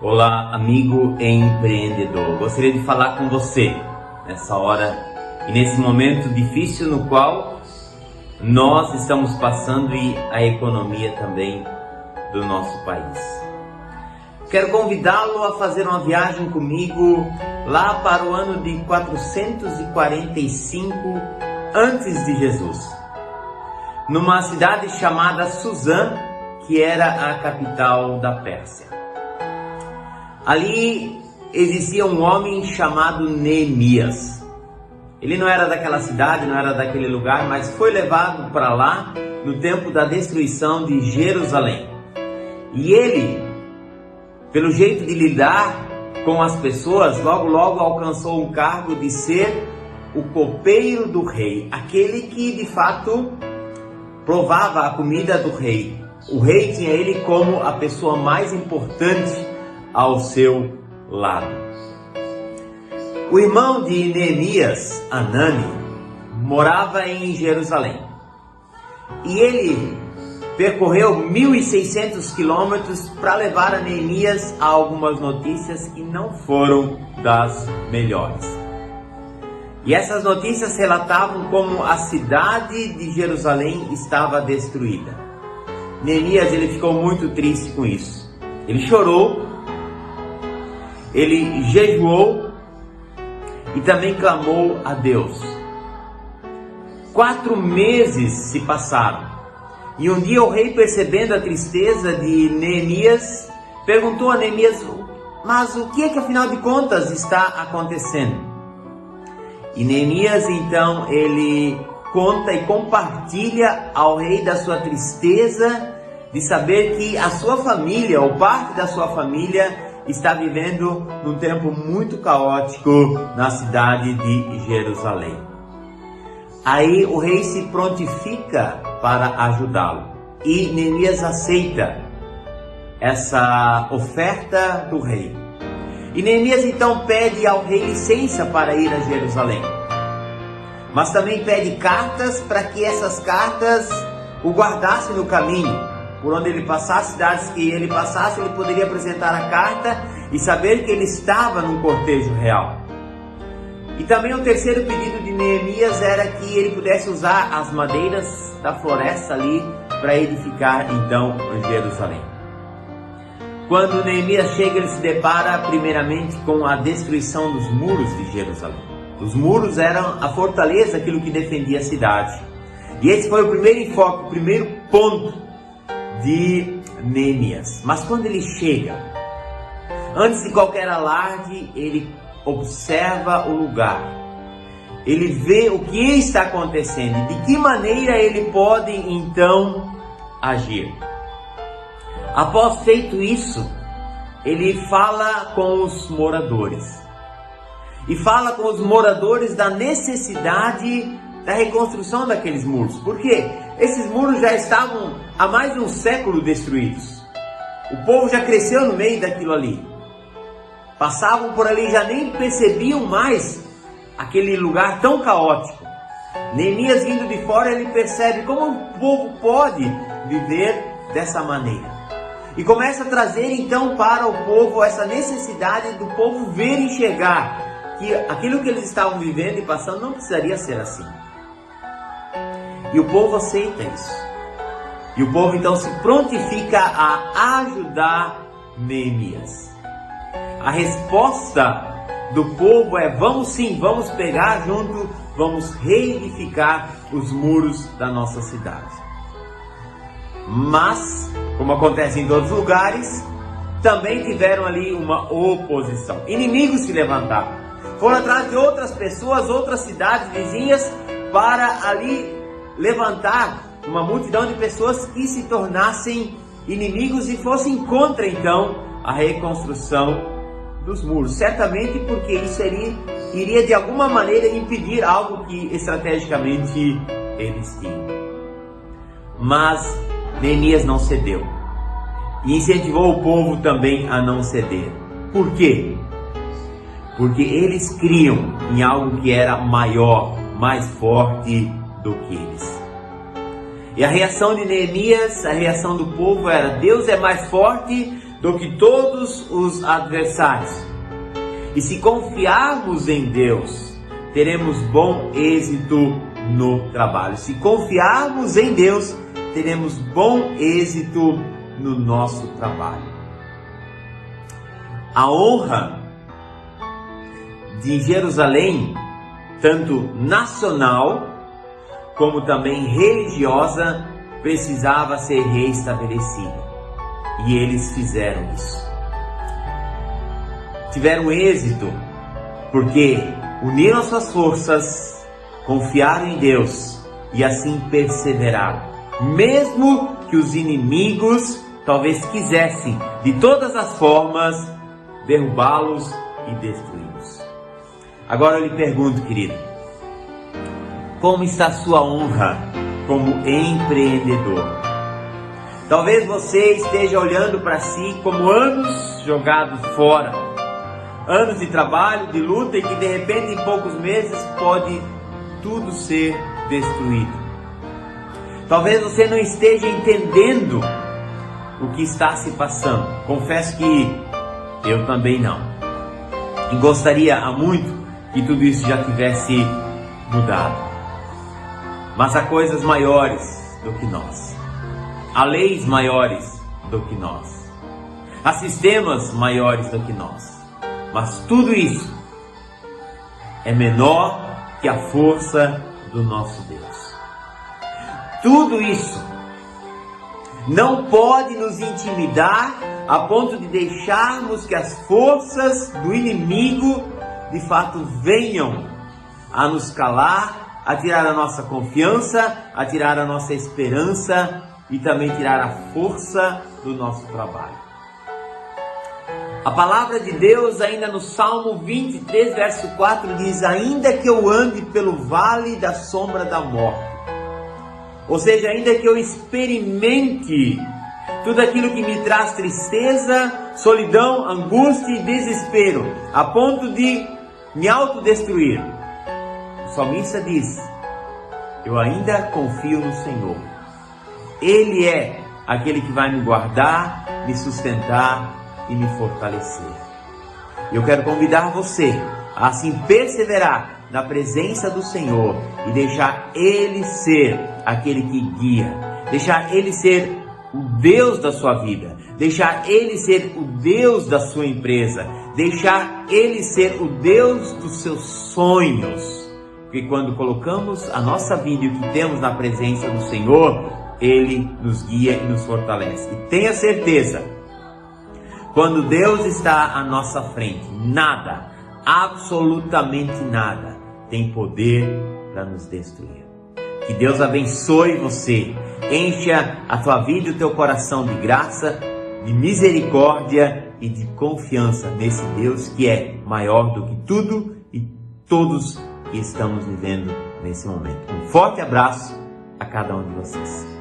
Olá, amigo empreendedor. Gostaria de falar com você nessa hora e nesse momento difícil no qual nós estamos passando e a economia também do nosso país. Quero convidá-lo a fazer uma viagem comigo lá para o ano de 445 antes de Jesus, numa cidade chamada Suzã, que era a capital da Pérsia. Ali existia um homem chamado Neemias. Ele não era daquela cidade, não era daquele lugar, mas foi levado para lá no tempo da destruição de Jerusalém. E ele, pelo jeito de lidar com as pessoas, logo alcançou um cargo de ser o copeiro do rei, aquele que de fato provava a comida do rei. O rei tinha ele como a pessoa mais importante ao seu lado. O irmão de Neemias, Anani, morava em Jerusalém. E ele percorreu 1.600 quilômetros para levar a Neemias a algumas notícias que não foram das melhores. E essas notícias relatavam como a cidade de Jerusalém estava destruída. Neemias ele ficou muito triste com isso. Ele chorou, ele jejuou e também clamou a Deus. 4 meses se passaram. E um dia o rei, percebendo a tristeza de Neemias, perguntou a Neemias: mas o que é que afinal de contas está acontecendo? E Neemias então ele conta e compartilha ao rei da sua tristeza de saber que a sua família, ou parte da sua família, está vivendo num tempo muito caótico na cidade de Jerusalém. Aí o rei se prontifica para ajudá-lo e Neemias aceita essa oferta do rei. E Neemias então pede ao rei licença para ir a Jerusalém, mas também pede cartas para que essas cartas o guardassem no caminho. Por onde ele passasse, cidades que ele passasse, ele poderia apresentar a carta e saber que ele estava num cortejo real. E também o terceiro pedido de Neemias era que ele pudesse usar as madeiras da floresta ali para edificar então Jerusalém. Quando Neemias chega, ele se depara primeiramente com a destruição dos muros de Jerusalém. Os muros eram a fortaleza, aquilo que defendia a cidade. E esse foi o primeiro enfoque, o primeiro ponto de Neemias. Mas quando ele chega, antes de qualquer alarde, ele observa o lugar, ele vê o que está acontecendo e de que maneira ele pode então agir. Após feito isso, ele fala com os moradores e fala com os moradores da necessidade da reconstrução daqueles muros, porque esses muros já estavam há mais de um século destruídos. O povo já cresceu no meio daquilo ali, passavam por ali e já nem percebiam mais aquele lugar tão caótico. Neemias, vindo de fora, ele percebe como o povo pode viver dessa maneira e começa a trazer então para o povo essa necessidade do povo ver e enxergar que aquilo que eles estavam vivendo e passando não precisaria ser assim. E o povo aceita isso. E o povo então se prontifica a ajudar Neemias. A resposta do povo é: vamos sim, vamos pegar junto, vamos reedificar os muros da nossa cidade. Mas, como acontece em todos os lugares, também tiveram ali uma oposição. Inimigos se levantaram. Foram atrás de outras pessoas, outras cidades vizinhas, para ali levantar uma multidão de pessoas que se tornassem inimigos e fossem contra então a reconstrução dos muros, certamente porque isso iria de alguma maneira impedir algo que estrategicamente eles tinham. Mas Neemias não cedeu e incentivou o povo também a não ceder. Por quê? Porque eles criam em algo que era maior, mais forte do que eles. E a reação de Neemias, a reação do povo era: Deus é mais forte do que todos os adversários. E se confiarmos em Deus, teremos bom êxito no trabalho. Se confiarmos em Deus, teremos bom êxito no nosso trabalho. A honra de Jerusalém, tanto nacional como também religiosa, precisava ser reestabelecida. E eles fizeram isso. Tiveram êxito porque uniram suas forças, confiaram em Deus e assim perseveraram. Mesmo que os inimigos talvez quisessem de todas as formas derrubá-los e destruí-los. Agora eu lhe pergunto, querido, como está a sua honra como empreendedor? Talvez você esteja olhando para si como anos jogados fora, anos de trabalho, de luta, e que de repente em poucos meses pode tudo ser destruído. Talvez você não esteja entendendo o que está se passando. Confesso que eu também não. E gostaria há muito que tudo isso já tivesse mudado. Mas há coisas maiores do que nós. Há leis maiores do que nós. Há sistemas maiores do que nós. Mas tudo isso é menor que a força do nosso Deus. Tudo isso não pode nos intimidar a ponto de deixarmos que as forças do inimigo de fato venham a nos calar, a tirar a nossa confiança, a tirar a nossa esperança e também tirar a força do nosso trabalho. A palavra de Deus ainda no Salmo 23, verso 4 diz: ainda que eu ande pelo vale da sombra da morte, ou seja, ainda que eu experimente tudo aquilo que me traz tristeza, solidão, angústia e desespero, a ponto de me autodestruir, o salmista diz: eu ainda confio no Senhor. Ele é aquele que vai me guardar, me sustentar e me fortalecer. Eu quero convidar você a assim perseverar na presença do Senhor e deixar Ele ser aquele que guia, deixar Ele ser o Deus da sua vida, deixar Ele ser o Deus da sua empresa, deixar Ele ser o Deus dos seus sonhos. Porque quando colocamos a nossa vida e o que temos na presença do Senhor, Ele nos guia e nos fortalece. E tenha certeza, quando Deus está à nossa frente, nada, absolutamente nada, tem poder para nos destruir. Que Deus abençoe você, encha a tua vida e o teu coração de graça, de misericórdia e de confiança nesse Deus que é maior do que tudo e todos que estamos vivendo nesse momento. Um forte abraço a cada um de vocês.